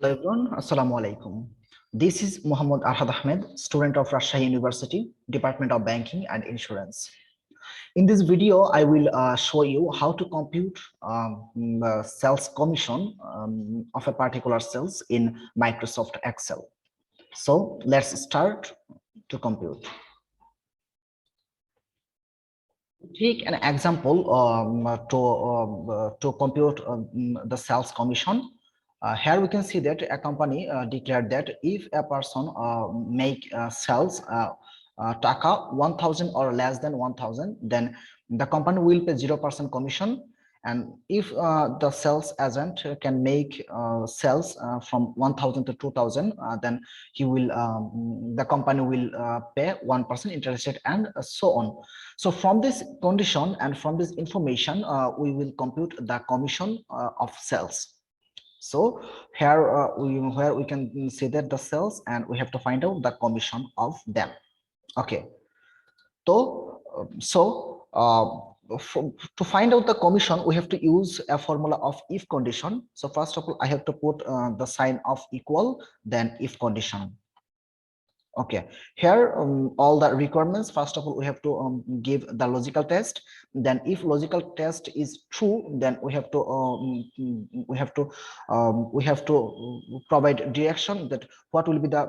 Hello everyone, Assalamu alaikum. This is Muhammad Arhad Ahmed, student of Rajshahi University, Department of Banking and Insurance. In this video, I will show you how to compute sales commission of a particular sales in Microsoft Excel. So let's start to compute. Take an example to compute the sales commission. Here we can see that a company declared that if a person make sales taka 1000 or less than 1000, then the company will pay 0% commission. And if the sales agent can make sales from 1000 to 2000, then the company will pay 1% interest rate, and so on. So from this condition and from this information, we will compute the commission of sales. So here where we can see that the sales, and we have to find out the commission of them. Okay. To find out the commission, we have to use a formula of if condition. So first of all, I have to put the sign of equal, then if condition. Okay, here all the requirements. First of all, we have to give the logical test. Then if logical test is true, then we have to provide direction that what will be the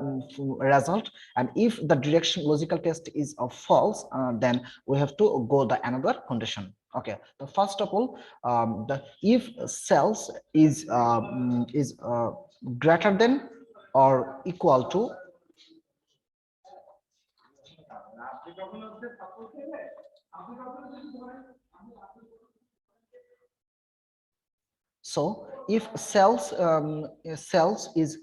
result. And if the direction logical test is false, then we have to go the another condition. Okay, so first of all, the if sales is greater than or equal to. So if sales is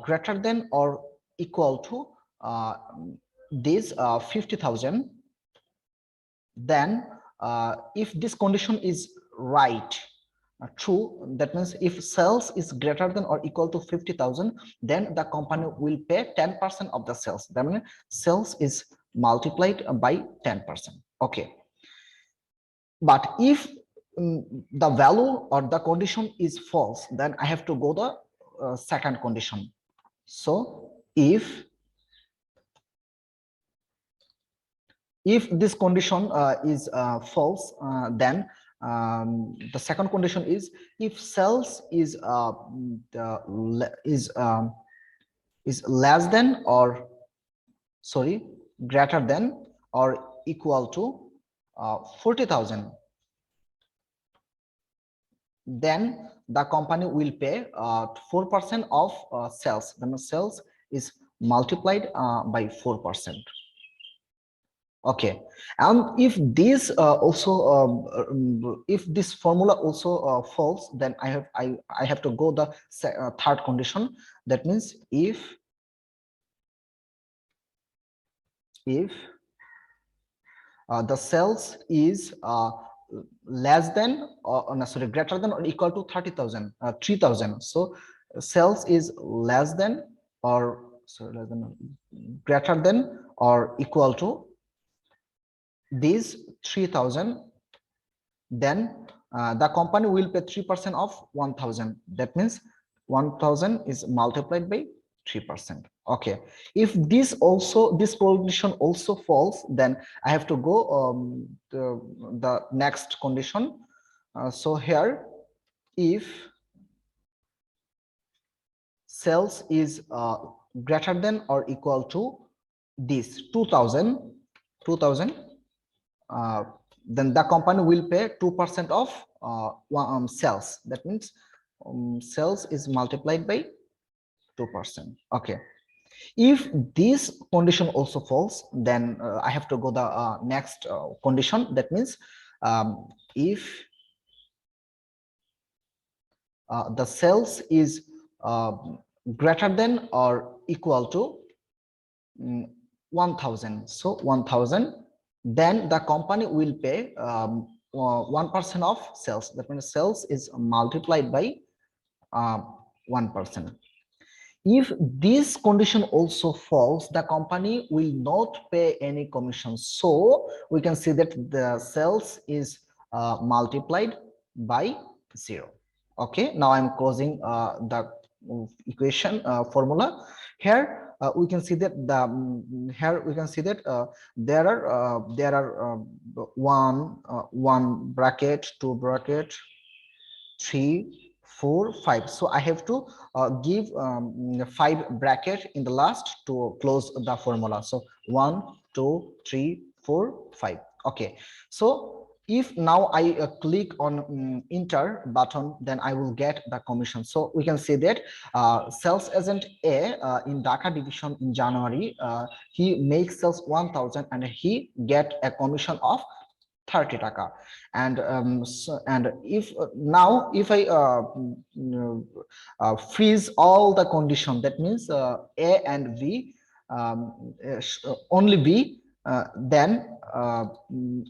greater than or equal to this 50,000, then if this condition is right, true, that means if sales is greater than or equal to 50,000, then the company will pay 10% of the sales. That means sales is multiplied by 10%. Okay, but if the value or the condition is false, then I have to go the second condition. So if this condition is false, then the second condition is if sales is less than or greater than or equal to 40,000, then the company will pay 4% of sales. Then sales is multiplied by 4%. Okay, and if this if this formula also false, then I have to go the third condition. That means if the sales is less than or greater than or equal to 30,000 3,000. So sales is less than or greater than or equal to these 3,000, then the company will pay 3% of 1,000. That means 1,000 is multiplied by 3%. Okay, if this condition also false, then I have to go the next condition. So here, if sales is greater than or equal to this 2,000, then the company will pay 2% of sales. That means sales is multiplied by 2%. Okay, if this condition also false, then I have to go the next condition. That means if the sales is greater than or equal to 1,000, so 1,000, then the company will pay 1% of sales. That means sales is multiplied by 1%. If this condition also falls, the company will not pay any commission. So we can see that the sales is multiplied by 0. Okay, now I'm closing the equation formula. Here we can see that there are one bracket, two bracket, 3, 4, 5. So I have to give 5 bracket in the last to close the formula. So 1, 2, 3, 4, 5. Okay. So if now I click on enter button, then I will get the commission. So we can see that sales agent A in Dhaka division in January, he makes sales 1,000 and he get a commission of 30 taka. And if now if I freeze all the condition, that means A and V, only B, then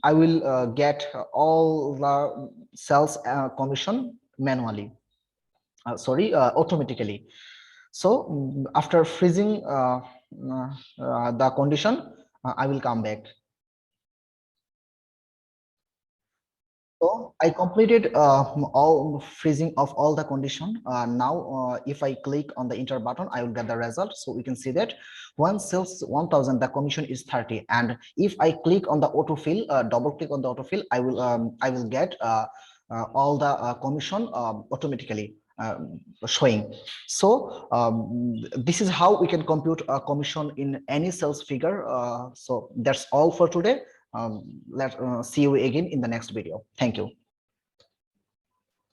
I will get all the sales commission manually, automatically. So after freezing the condition, I will come back. So I completed all freezing of all the condition. Now, if I click on the enter button, I will get the result. So we can see that one sells 1,000, the commission is 30. And if I click on the autofill, double click on the autofill, I will get all the commission automatically showing. So this is how we can compute a commission in any sales figure. So that's all for today. Let's see you again in the next video. Thank you.